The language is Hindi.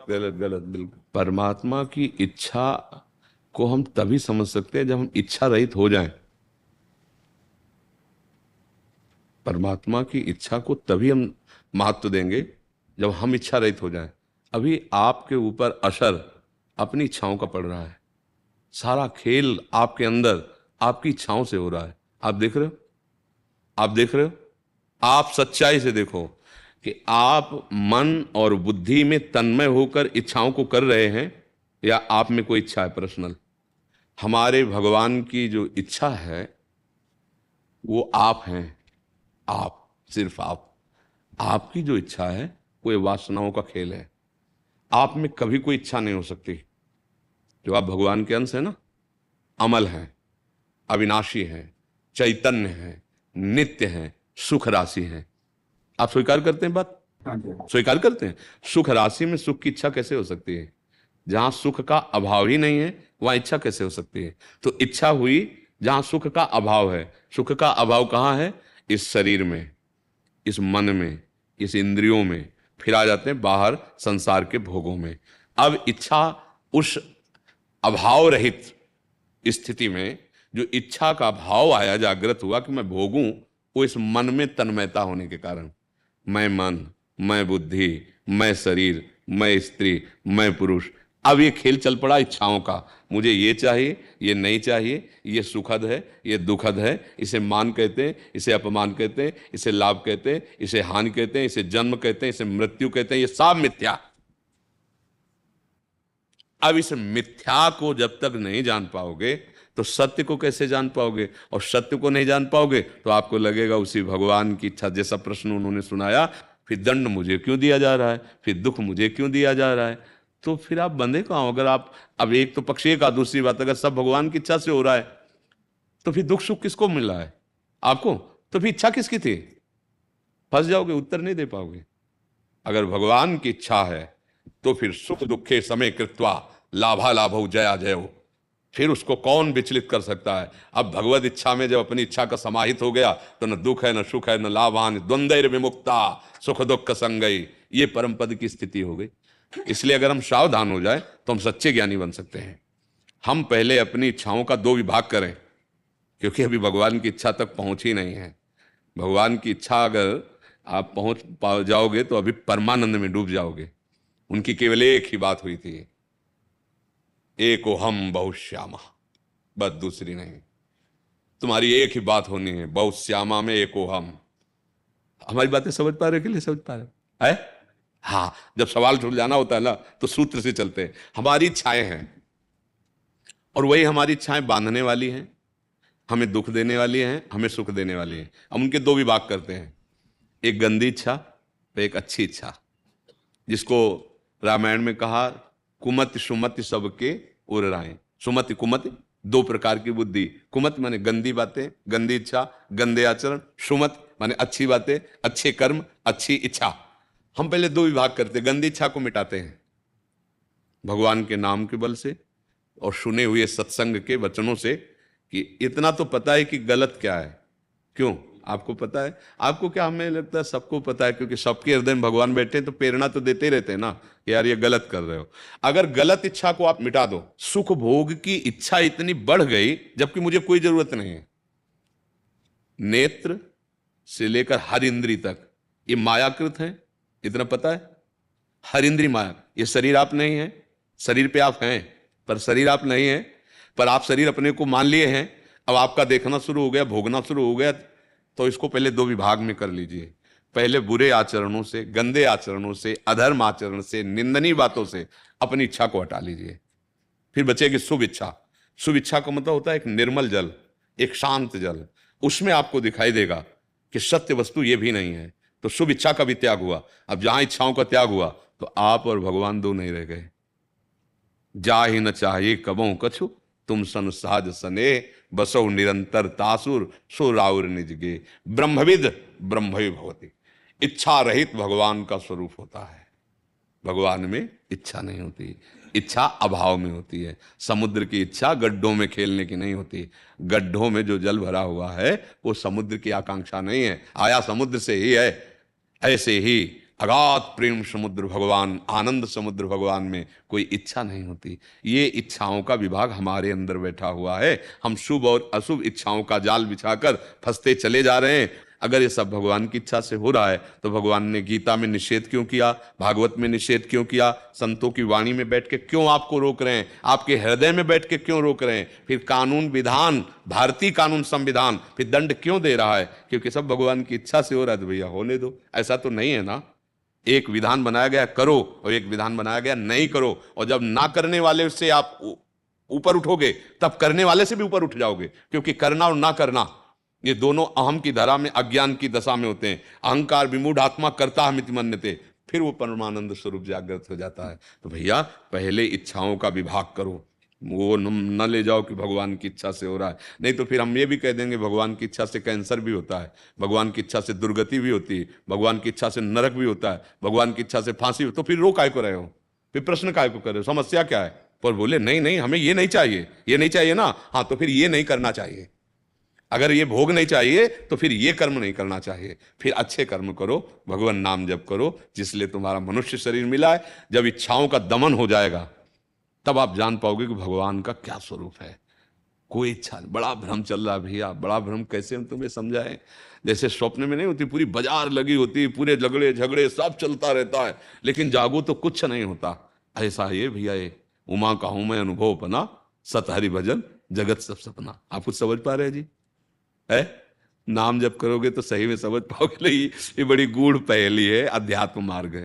गलत गलत बिल्कुल। परमात्मा की इच्छा को हम तभी समझ सकते हैं जब हम इच्छा रहित हो जाएं। परमात्मा की इच्छा को तभी हम महत्व देंगे जब हम इच्छा रहित हो जाएं। अभी आपके ऊपर असर अपनी इच्छाओं का पड़ रहा है। सारा खेल आपके अंदर आपकी इच्छाओं से हो रहा है। आप देख रहे हो, आप देख रहे हो। आप सच्चाई से देखो कि आप मन और बुद्धि में तन्मय होकर इच्छाओं को कर रहे हैं या आप में कोई इच्छा है पर्सनल। हमारे भगवान की जो इच्छा है वो आप हैं। आप, सिर्फ आप। आपकी जो इच्छा है वो ये वासनाओं का खेल है। आप में कभी कोई इच्छा नहीं हो सकती। जो आप भगवान के अंश है ना, अमल हैं, अविनाशी हैं, चैतन्य हैं, नित्य हैं, सुख राशि हैं। आप स्वीकार करते हैं बात? स्वीकार करते हैं। सुख राशि में सुख की इच्छा कैसे हो सकती है? जहां सुख का अभाव ही नहीं है वहां इच्छा कैसे हो सकती है? तो इच्छा हुई जहां सुख का अभाव है। सुख का अभाव कहां है? इस शरीर में, इस मन में, इस इंद्रियों में। फिर आ जाते हैं बाहर संसार के भोगों में। अब इच्छा उस अभाव रहित स्थिति में जो इच्छा का भाव आया, जागृत हुआ कि मैं भोगूं, वो इस मन में तन्मयता होने के कारण, मैं मन, मैं बुद्धि, मैं शरीर, मैं स्त्री, मैं पुरुष। अब ये खेल चल पड़ा इच्छाओं का। मुझे ये चाहिए, ये नहीं चाहिए, ये सुखद है, ये दुखद है, इसे मान कहते हैं, इसे अपमान कहते हैं, इसे लाभ कहते हैं, इसे हानि कहते हैं, इसे जन्म कहते हैं, इसे मृत्यु कहते हैं। ये सब मिथ्या। अब इस मिथ्या को जब तक नहीं जान पाओगे तो सत्य को कैसे जान पाओगे? और सत्य को नहीं जान पाओगे तो आपको लगेगा उसी भगवान की इच्छा। जैसा प्रश्न उन्होंने सुनाया, फिर दंड मुझे क्यों दिया जा रहा है, फिर दुख मुझे क्यों दिया जा रहा है? तो फिर आप बंधे कहाँ हो? अगर आप, अब एक तो पक्ष एक, दूसरी बात, अगर सब भगवान की इच्छा से हो रहा है तो फिर दुख सुख किसको मिल रहा है? आपको। तो फिर इच्छा किसकी थी? फंस जाओगे, उत्तर नहीं दे पाओगे। अगर भगवान की इच्छा है तो फिर सुख दुखे समय कृत्वा लाभा लाभो जया जयो। फिर उसको कौन विचलित कर सकता है? अब भगवत इच्छा में जब अपनी इच्छा का समाहित हो गया तो न दुख है, न सुख है, न लाभान द्वंद्व विमुक्ता सुख दुख संगई। ये परम पद की स्थिति हो गई। इसलिए अगर हम सावधान हो जाए तो हम सच्चे ज्ञानी बन सकते हैं। हम पहले अपनी इच्छाओं का दो विभाग करें, क्योंकि अभी भगवान की इच्छा तक पहुंच ही नहीं है। भगवान की इच्छा अगर आप पहुंच पा जाओगे तो अभी परमानंद में डूब जाओगे। उनकी केवल एक ही बात हुई थी, एको हम बहुत श्यामा, बस दूसरी नहीं। तुम्हारी एक ही बात होनी है, बहुत श्यामा में एको हम। हमारी बातें समझ पा रहे हो कि नहीं समझ पा रहे है? हाँ, जब सवाल छूट जाना होता है ना तो सूत्र से चलते हैं। हमारी इच्छाएं हैं और वही हमारी इच्छाएं बांधने वाली हैं, हमें दुख देने वाली हैं, हमें सुख देने वाली हैं। हम उनके दो विभाग करते हैं, एक गंदी इच्छा और एक अच्छी इच्छा, जिसको रामायण में कहा कुमति सुमति सबके उर राय। सुमति कुमति दो प्रकार की बुद्धि। कुमति माने गंदी बातें, गंदी इच्छा, गंदे आचरण। सुमति माने अच्छी बातें, अच्छे कर्म, अच्छी इच्छा। हम पहले दो विभाग करते, गंदी इच्छा को मिटाते हैं भगवान के नाम के बल से और सुने हुए सत्संग के वचनों से कि इतना तो पता है कि गलत क्या है। क्यों? आपको पता है? आपको क्या? हमें लगता है सबको पता है, क्योंकि सबके हृदय में भगवान बैठे हैं तो प्रेरणा तो देते ही रहते हैं ना कि यार ये गलत कर रहे हो। अगर गलत इच्छा को आप मिटा दो, सुख भोग की इच्छा इतनी बढ़ गई जबकि मुझे कोई जरूरत नहीं है। नेत्र से लेकर हर इंद्री तक ये मायाकृत है, इतना पता है। हर इंद्री माया। ये शरीर आप नहीं है, शरीर पे आप हैं पर शरीर आप नहीं है, पर आप शरीर अपने को मान लिए हैं। अब आपका देखना शुरू हो गया, भोगना शुरू हो गया, तो इसको पहले दो विभाग में कर लीजिए। पहले बुरे आचरणों से, गंदे आचरणों से, अधर्म आचरण से, निंदनीय बातों से अपनी इच्छा को हटा लीजिए। फिर बचेगी शुभ इच्छा। शुभ इच्छा का मतलब होता है एक निर्मल जल, एक शांत जल। उसमें आपको दिखाई देगा कि सत्य वस्तु ये भी नहीं है। तो शुभ इच्छा का भी त्याग हुआ। अब जहां इच्छाओं का त्याग हुआ तो आप और भगवान दो नहीं रह गए। जा ही न चाहिए कबों कछु, तुम सन सहज सने बसो निरंतर तासुर सो राउर निजगे। ब्रह्मविद ब्रह्मवि भवति। इच्छा रहित भगवान का स्वरूप होता है। भगवान में इच्छा नहीं होती, इच्छा अभाव में होती है। समुद्र की इच्छा गड्ढों में खेलने की नहीं होती। गड्ढों में जो जल भरा हुआ है वो समुद्र की आकांक्षा नहीं है, आया समुद्र से ही है। ऐसे ही अगाध प्रेम समुद्र भगवान, आनंद समुद्र भगवान में कोई इच्छा नहीं होती। ये इच्छाओं का विभाग हमारे अंदर बैठा हुआ है। हम शुभ और अशुभ इच्छाओं का जाल बिछाकर फंसते चले जा रहे हैं। अगर ये सब भगवान की इच्छा से हो रहा है तो भगवान ने गीता में निषेध क्यों किया, भागवत में निषेध क्यों किया, संतों की वाणी में बैठ के क्यों आपको रोक रहे हैं, आपके हृदय में बैठ के क्यों रोक रहे हैं, फिर कानून विधान, भारतीय कानून संविधान फिर दंड क्यों दे रहा है? क्योंकि सब भगवान की इच्छा से हो रहा है तो भैया होने दो। ऐसा तो नहीं है ना, एक विधान बनाया गया करो और एक विधान बनाया गया नहीं करो, और जब ना करने वाले से आप ऊपर उठोगे तब करने वाले से भी ऊपर उठ जाओगे। क्योंकि करना और ना करना ये दोनों अहम की धरा में, अज्ञान की दशा में होते हैं। अहंकार विमूढ़ आत्मा करता हमिति मन्यते, फिर वो परमानंद स्वरूप जागृत हो जाता है। तो भैया पहले इच्छाओं का विभाग करो, वो न ले जाओ कि भगवान की इच्छा से हो रहा है। नहीं तो फिर हम ये भी कह देंगे भगवान की इच्छा से कैंसर भी होता है, भगवान की इच्छा से दुर्गति भी होती है, भगवान की इच्छा से नरक भी होता है, भगवान की इच्छा से फांसी हो। तो फिर रो काय को रहे हो, फिर प्रश्न काय को कर रहे हो, समस्या क्या है? पर बोले नहीं नहीं हमें ये नहीं चाहिए, ये नहीं चाहिए ना, हाँ तो फिर ये नहीं करना चाहिए। अगर ये भोग नहीं चाहिए तो फिर ये कर्म नहीं करना चाहिए। फिर अच्छे कर्म करो, भगवान नाम जप करो, जिसलिए तुम्हारा मनुष्य शरीर मिला है। जब इच्छाओं का दमन हो जाएगा तब आप जान पाओगे कि भगवान का क्या स्वरूप है। कोई इच्छा नहीं। बड़ा भ्रम चल रहा है भैया, बड़ा भ्रम कैसे हम तुम्हें समझाएं। जैसे स्वप्न में नहीं होती, पूरी बाजार लगी होती, पूरे झगड़े झगड़े सब चलता रहता है, लेकिन जागो तो कुछ नहीं होता। ऐसा ये भैया, ये उमा का हूं मैं अनुभव अपना, सत हरि भजन जगत सब सपना। आप कुछ समझ पा रहे हैं जी? है नाम जब करोगे तो सही में समझ पाओगे। नहीं, ये बड़ी गूढ़ पहेली है, अध्यात्म मार्ग है।